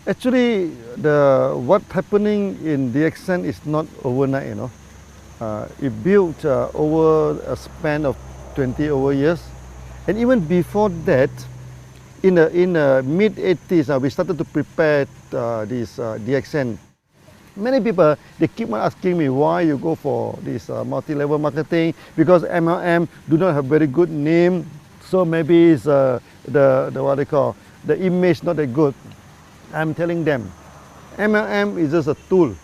Actually, what's happening in DXN is not overnight, you know. It built over a span of 20 over years. And even before that, in the mid-80s, we started to prepare this DXN. Many people, they keep on asking me why you go for this multi-level marketing, because MLM do not have very good name, so maybe it's the what they call, the image not that good. I'm telling them, MLM is just a tool.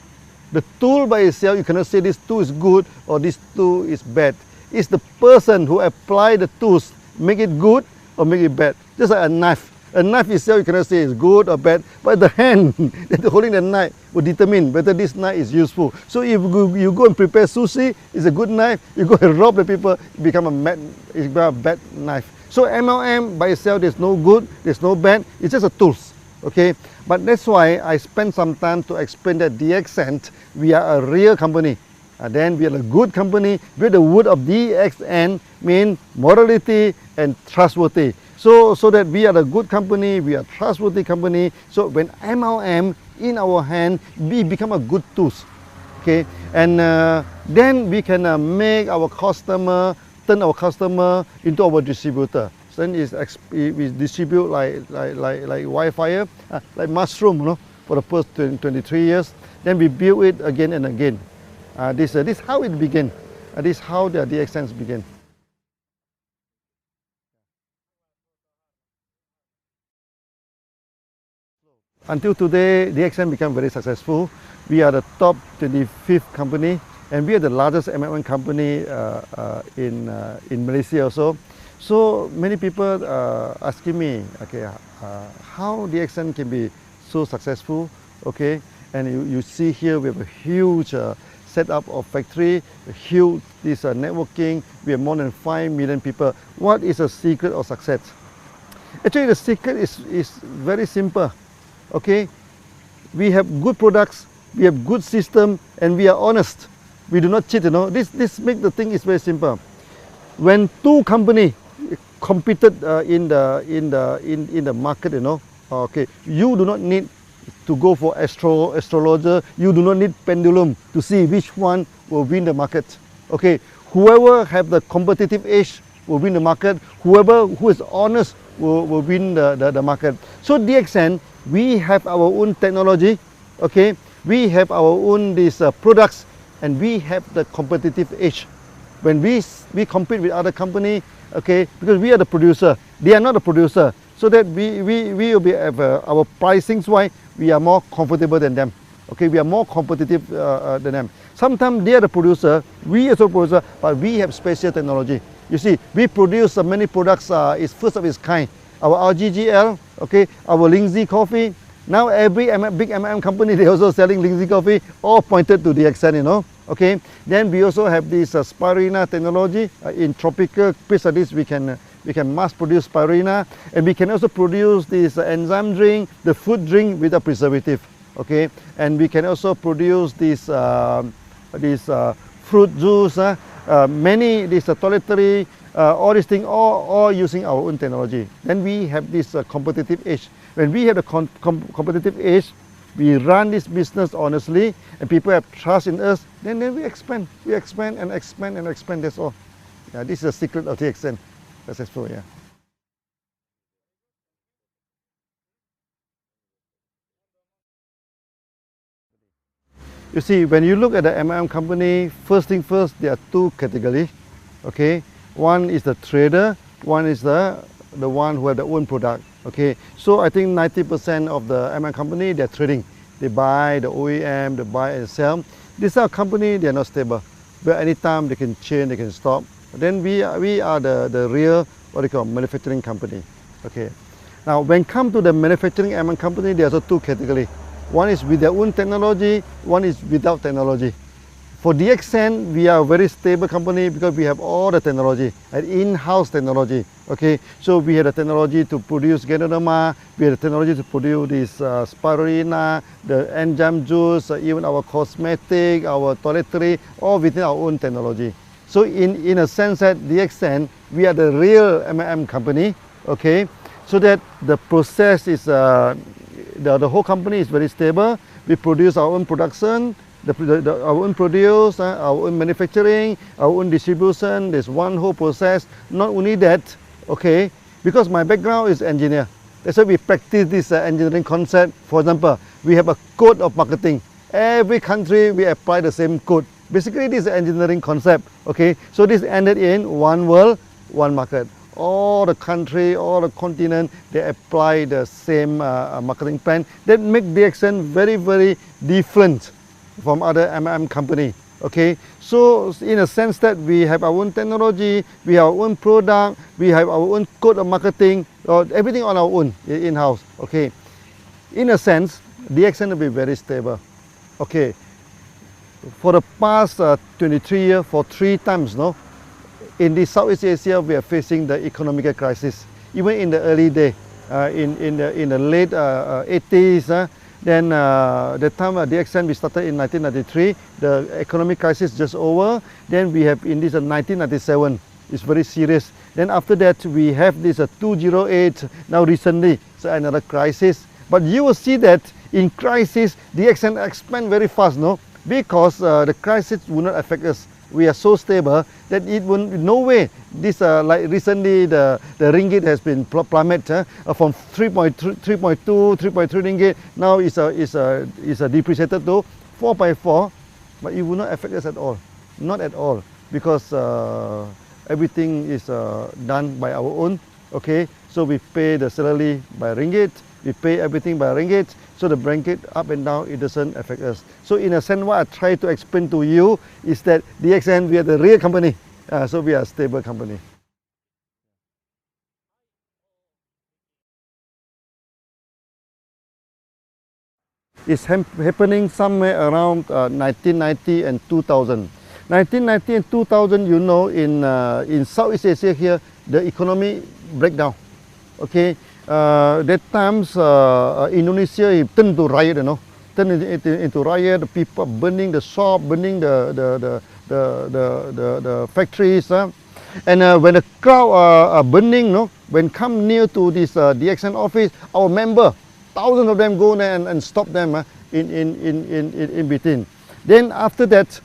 The tool by itself, you cannot say this tool is good or this tool is bad. It's the person who apply the tools, make it good or make it bad. Just like a knife. A knife itself, you cannot say it's good or bad, but the hand that holding the knife will determine whether this knife is useful. So if you go and prepare sushi, it's a good knife. You go and rob the people, it become a bad knife. So MLM by itself, there's no good, there's no bad. It's just a tools. Okay, but that's why I spent some time to explain that DXN, we are a real company. Then we are a good company. With the word of DXN mean morality and trustworthy. So that we are a good company, we are a trustworthy company. So when MLM in our hand, we become a good tools. Okay, and then we can make our customer, turn our customer into our distributor. So then we distribute like wildfire, like mushroom, you know, for the first 23 years. Then we build it again and again. This is how it began. This is how the DXN began. Until today, DXN became very successful. We are the top 25th company, and we are the largest MLM company in Malaysia also. So many people asking me, okay, how DXN can be so successful, okay? And you see here we have a huge setup of factory, a huge networking. We have more than 5 million people. What is the secret of success? Actually, the secret is very simple, okay? We have good products, we have good system, and we are honest. We do not cheat, you know. This makes the thing is very simple. When two companies competed in the market, you know, okay, you do not need to go for astrologer. You do not need pendulum to see which one will win the market. Okay, whoever have the competitive edge will win the market. Whoever who is honest will win the market. So DXN, we have our own technology. Okay, we have our own products, and we have the competitive edge. When we compete with other company, okay, because we are the producer, they are not the producer, so that we will be our pricings wise, we are more comfortable than them. Okay, we are more competitive than them. Sometimes they are the producer, we are the producer, but we have special technology. You see, we produce many products. It's first of its kind. Our RGGL, okay, our Lindsay coffee. Now every big MLM company, they also selling Lindsay coffee, all pointed to DXN, you know. Okay, then we also have this spirulina technology. In tropical place like this, we can mass produce spirulina, and we can also produce this enzyme drink, the food drink without preservative. Okay, and we can also produce this fruit juice, many toiletry, all these things, all using our own technology. Then we have this competitive edge. When we have the competitive edge, we run this business honestly, and people have trust in us. Then we expand. We expand and expand and expand. That's all. Yeah, this is the secret of DXN. Successful, yeah. You see, when you look at the MLM company, first thing first, there are two categories. Okay, one is the trader, one is the one who have their own product. Okay, so I think 90% of the MLM company, they're trading. They buy the OEM, they buy and sell. These are company, they are not stable. But anytime they can change, they can stop. Then we are the real, what do you call, manufacturing company. Okay. Now, when come to the manufacturing MLM company, there are also two categories. One is with their own technology, one is without technology. For DXN, we are a very stable company because we have all the technology, an in-house technology. Okay, so we have the technology to produce Ganoderma, we have the technology to produce this spirulina, the enzyme juice, even our cosmetic, our toiletry, all within our own technology. So in a sense that DXN, we are the real MLM company. Okay, so that the process is the whole company is very stable. We produce our own production, our own produce, our own manufacturing, our own distribution. There's one whole process. Not only that, okay, because my background is engineer. That's why we practice this engineering concept. For example, we have a code of marketing. Every country we apply the same code. Basically, this is an engineering concept. Okay, so this ended in one world, one market. All the country, all the continent, they apply the same marketing plan. That make DXN very, very different from other MLM company. Okay, so in a sense that we have our own technology, we have our own product, we have our own code of marketing, everything on our own in-house. Okay, in a sense, DXN will be very stable. Okay, for the past 23 years, for 3 times, no, in the Southeast Asia, we are facing the economic crisis. Even in the early day, in the late 80s, then the time DXN we started in 1993, the economic crisis just over. Then we have in this 1997, it's very serious. Then after that we have this 2008, now recently, so another crisis. But you will see that in crisis, DXN expand very fast, no? Because the crisis will not affect us. We are so stable that it will no way. This like recently the ringgit has been plummeted from 3.2, 3.3 ringgit. Now is depreciated to 4.4, but it will not affect us at all. Not at all, because everything is done by our own. Okay, so we pay the salary by ringgit. We pay everything by ringgit, so the ringgit up and down, it doesn't affect us. So in a sense, what I try to explain to you is that DXN, we are the real company, so we are a stable company. It's happening somewhere around 1990 and 2000. 1990 and 2000, you know, in Southeast Asia here, the economy breakdown. Okay. That times Indonesia turned to riot, you know, turned into riot. The people burning the shop, burning the factories, and when the crowd are burning, no, when come near to this DXN office, our member, thousands of them go there and stop them in between. Then after that,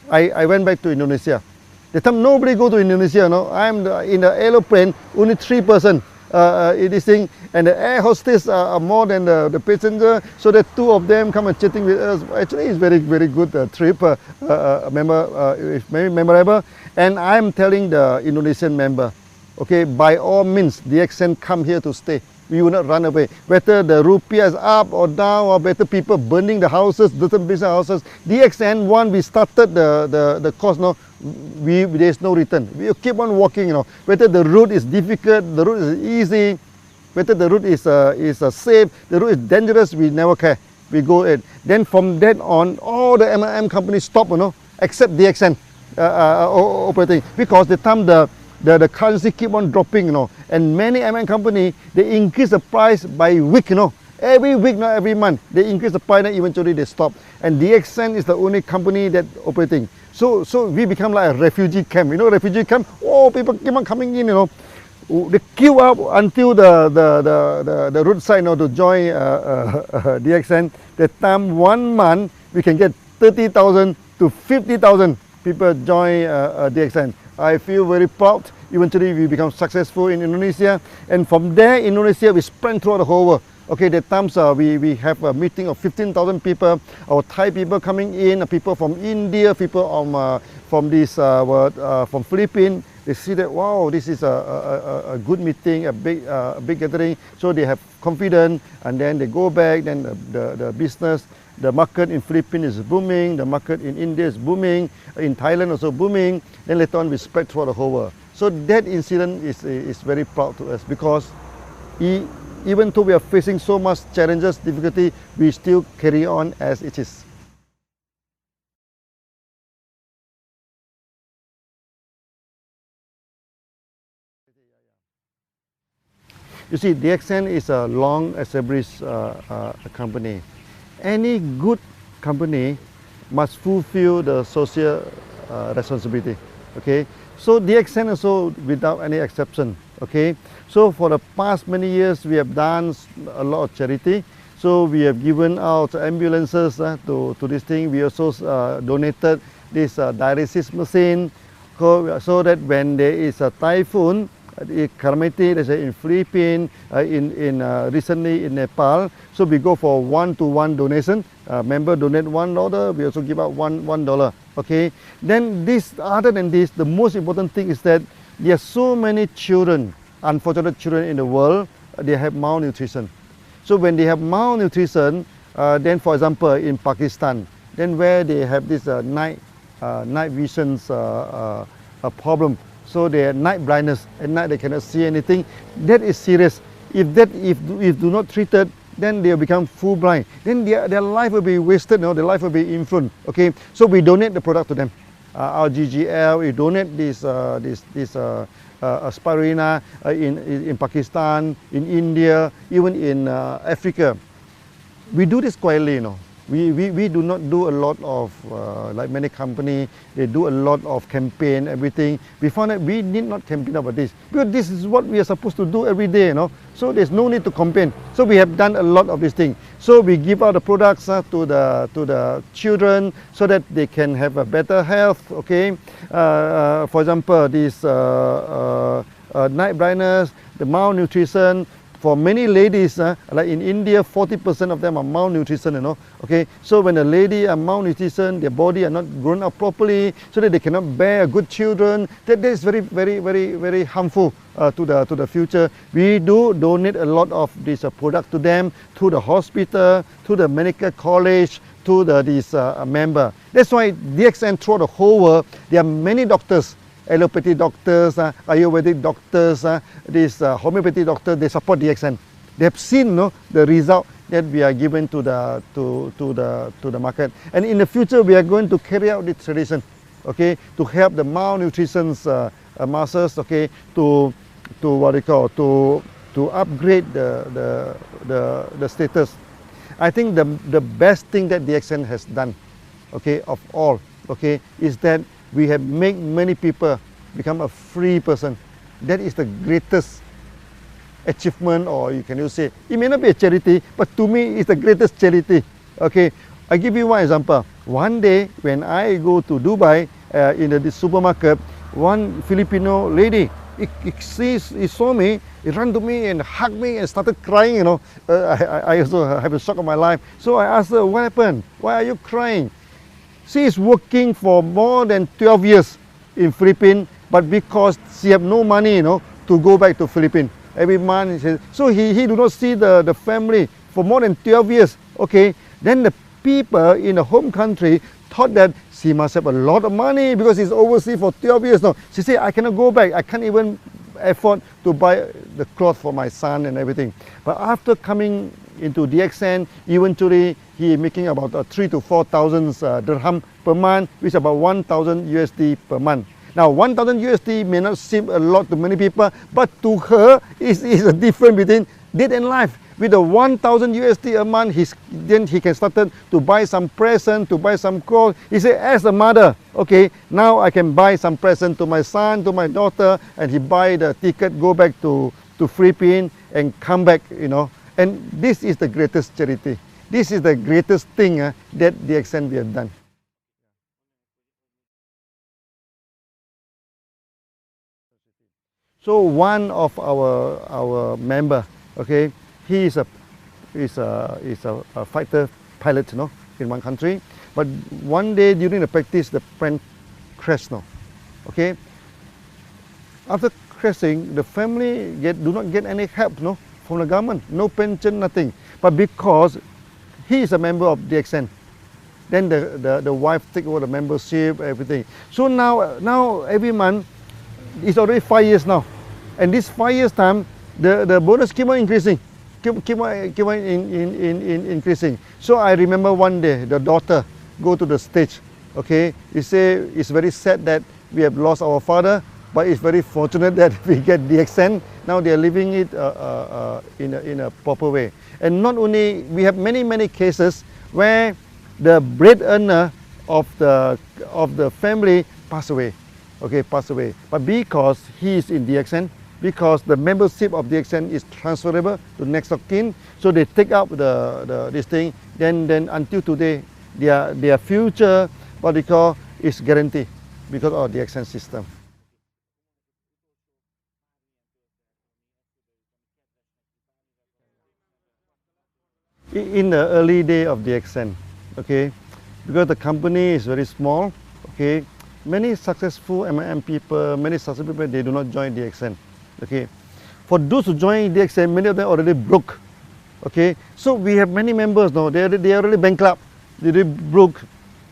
I went back to Indonesia. That time nobody go to Indonesia, no. I'm in the aeroplane, only 3 persons. This thing, and the air hostess are more than the passenger, so that 2 of them come and chatting with us. Actually, it's very, very good trip, it's very memorable. And I'm telling the Indonesian member, okay, by all means, DXN come here to stay. We will not run away. Whether the rupiah is up or down, or better people burning the houses, different business houses. DXN, one, we started the course, no, there's no return. We keep on walking, you know. Whether the route is difficult, the route is easy, whether the route is safe, the route is dangerous, we never care. We go ahead. Then from that on, all the MLM companies stop, you know, except DXN operating, because the time the currency keep on dropping, you know, and many MLM company, they increase the price by week, you know. Every week, not every month, they increase the price and eventually they stop. And DXN is the only company that operating. So we become like a refugee camp, you know, refugee camp. Oh, people keep on coming in, you know. They queue up until the roadside, you know, to join DXN. That time, 1 month, we can get 30,000 to 50,000 people join DXN. I feel very proud. Eventually, we become successful in Indonesia, and from there, Indonesia, we spread throughout the whole world. Okay, that times we have a meeting of 15,000 people. Our Thai people coming in, people from India, people from Philippines. They see that, wow, this is a good meeting, a big gathering. So they have confidence, and then they go back. Then the business, the market in Philippines is booming. The market in India is booming. In Thailand also booming. Then later on, we spread throughout the whole world. So that incident is very proud to us, because even though we are facing so much challenges, difficulty, we still carry on as it is. You see, DXN is a long established company. Any good company must fulfill the social responsibility. Okay, so DXN also without any exception. Okay, so for the past many years we have done a lot of charity. So we have given out ambulances to this thing. We also donated this dialysis machine so that when there is a typhoon, calamity, let's say in Philippines, recently in Nepal, so we go for one-to-one donation. Member donate $1, we also give out $1. Okay. Then other than this, the most important thing is that there are so many children, unfortunate children in the world, they have malnutrition. So when they have malnutrition, then for example in Pakistan, then where they have this night visions problem. So they have night blindness. At night they cannot see anything. That is serious. If do not treated, then they will become full blind. Then their life will be wasted. Their life will be influenced. Okay. So we donate the product to them. Our GGL, we donate this spirulina in Pakistan, in India, even in Africa. We do this quietly. We do not do a lot of, like many companies, they do a lot of campaign, everything. We found that we need not campaign about this, because this is what we are supposed to do every day, So there's no need to campaign. So we have done a lot of these things. So we give out the products to the children so that they can have a better health, okay? For example, this night blindness, the malnutrition. For many ladies, like in India, 40% of them are malnutrition, Okay, so when a lady are malnutrition, their body are not grown up properly, so that they cannot bear good children. That is very, very, very, very harmful to the future. We do donate a lot of this product to them, to the hospital, to the medical college, to this member. That's why DXN throughout the whole world, there are many doctors. Allopathy doctors, Ayurvedic doctors, this homeopathy doctors, they support DXN. They have seen the result that we are given to the market. And in the future, we are going to carry out this tradition, okay, to help the malnutrition masses, okay, to what they call to upgrade the status. I think the best thing that DXN has done, okay, of all, okay, is that we have made many people become a free person. That is the greatest achievement, or you can say, it may not be a charity, but to me it's the greatest charity. Okay, I give you one example. One day when I go to Dubai, in the supermarket, one Filipino lady, he saw me, he ran to me and hugged me and started crying, I also have a shock of my life. So I asked her, what happened? Why are you crying? She is working for more than 12 years in Philippines, but because she have no money, to go back to Philippines every month. So he do not see the family for more than 12 years. Okay, then the people in the home country thought that she must have a lot of money because she's overseas for 12 years now. She said, I cannot go back. I can't even afford to buy the clothes for my son and everything. But after coming into DXN, eventually he is making about 3,000 to 4,000 dirham per month, which is about 1,000 USD per month. Now 1,000 USD may not seem a lot to many people, but to her is a difference between death and life. With the 1,000 USD a month, then he can start to buy some present, to buy some clothes. He said, as a mother, okay, now I can buy some present to my son, to my daughter, and he buy the ticket, go back to Philippines and come back, And this is the greatest charity. This is the greatest thing that DXN we have done. So one of our member, okay, he is a fighter pilot, in one country. But one day during the practice, the plane crashed, okay. After crashing, the family do not get any help, from the government, no pension, nothing. But because he is a member of DXN, then the wife take over the membership, everything. So now every month, it's already 5 years now, and this 5 years time, the bonus keep on increasing, keep on increasing. So I remember one day the daughter go to the stage, okay. He say it's very sad that we have lost our father, but it's very fortunate that we get DXN. Now they are living it in a proper way. And not only, we have many cases where the breadwinner of the family pass away, okay, pass away. But because he is in DXN, because the membership of DXN is transferable to next of kin. So they take up this thing. Then until today, their future, what they call, is guaranteed because of DXN system. In the early day of DXN, okay, because the company is very small, okay, many successful MLM people, many successful people, they do not join DXN, okay. For those who join DXN, many of them already broke, okay. So we have many members now, they are already bankrupt, they already broke,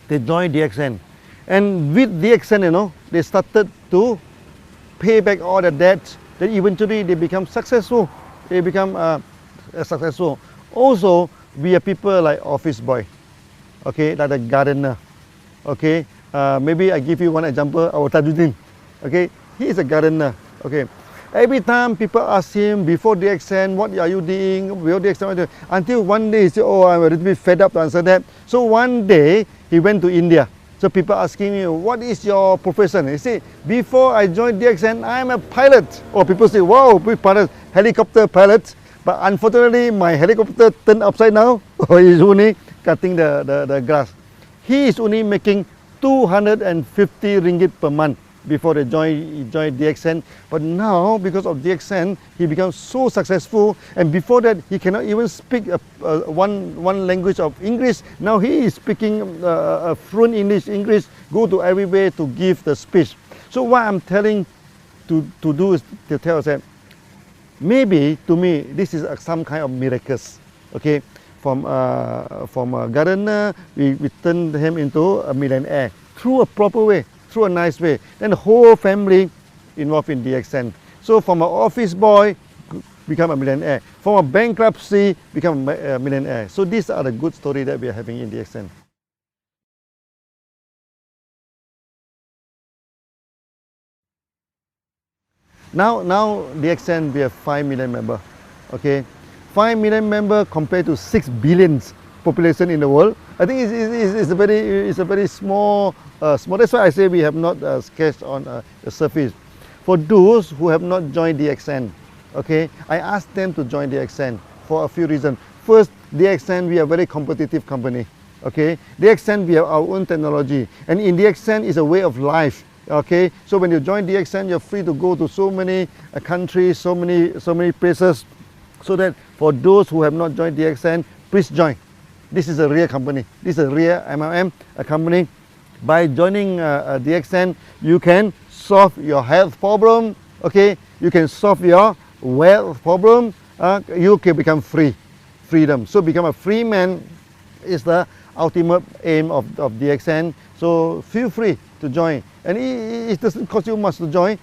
they join DXN. And with DXN, you know, they started to pay back all the debts, then eventually they become successful, they become successful. Also, we are people like office boy, okay, like the gardener, okay. Maybe I give you one example, our Tajuddin, okay, he is a gardener, okay. Every time people ask him before DXN, what are you doing, before DXN, until one day he said, oh, I'm a little bit fed up to answer that. So one day, he went to India. So people asking me, what is your profession? He said, before I joined DXN, I'm a pilot. Or people say, wow, big pilot, helicopter pilot. But unfortunately, my helicopter turned upside down. He's only cutting the grass. He is only making 250 ringgit per month before he joined DXN. But now, because of DXN, he becomes so successful. And before that, he cannot even speak one language of English. Now he is speaking fluent English, go to everywhere to give the speech. So what I'm telling to do is to tell us that maybe to me this is some kind of miracles, okay. From a gardener, we turn him into a millionaire through a proper way, through a nice way. Then the whole family involved in DXN. So from an office boy, become a millionaire. From a bankruptcy, become a millionaire. So these are the good stories that we are having in DXN. Now DXN, we have 5 million members, okay. 5 million members compared to 6 billion population in the world. I think it's a very small. That's why I say we have not sketched on the surface. For those who have not joined DXN, okay, I asked them to join DXN for a few reasons. First, DXN, we are a very competitive company, okay. DXN, we have our own technology, and in DXN is a way of life. Okay, so when you join DXN, you're free to go to so many countries, so many places. So that for those who have not joined DXN, please join. This is a real company. This is a real MLM company. By joining DXN, you can solve your health problem. Okay, you can solve your wealth problem. You can become freedom. So become a free man is the ultimate aim of DXN. So feel free to join. And it doesn't cost you much to join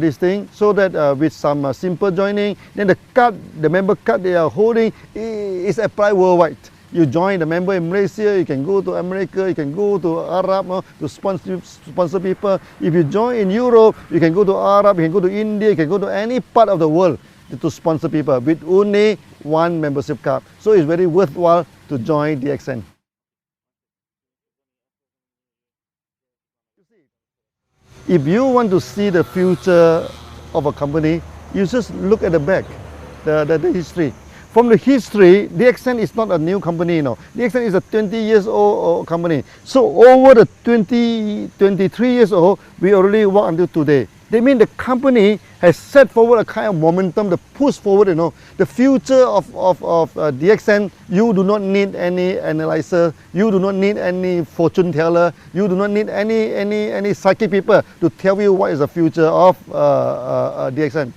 this thing, so that with some simple joining, then the member card they are holding is applied worldwide. You join the member in Malaysia, you can go to America, you can go to Arab to sponsor people. If you join in Europe, you can go to Arab, you can go to India, you can go to any part of the world to sponsor people with only one membership card. So it's very worthwhile to join DXN. If you want to see the future of a company, you just look at the back, the history. From the history, DXN is not a new company, you know. DXN is a 20 years old company. So over the 23 years old, we already work until today. They mean the company has set forward a kind of momentum, the push forward, you know. The future of DXN, you do not need any analyzer, you do not need any fortune teller, you do not need any psychic people to tell you what is the future of DXN.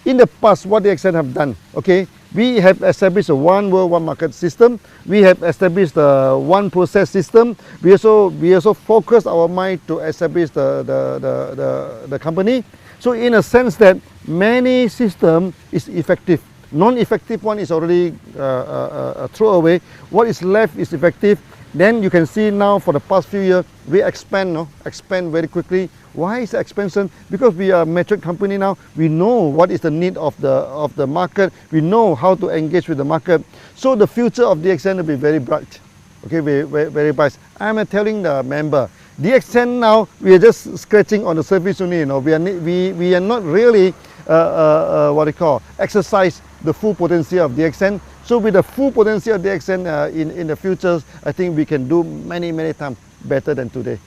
In the past, what DXN have done, okay, we have established a one world, one market system. We have established a one process system. We also focus our mind to establish the company. So in a sense that many system is effective. Non-effective one is already thrown away. What is left is effective. Then you can see now for the past few years, we expand very quickly. Why is the expansion? Because we are a mature company now. We know what is the need of the market. We know how to engage with the market. So the future of DXN will be very bright. Okay, very bright. I'm telling the member, DXN now, we are just scratching on the surface only. You know, we are not really exercise the full potential of DXN. So with the full potential of DXN in the future, I think we can do many times better than today.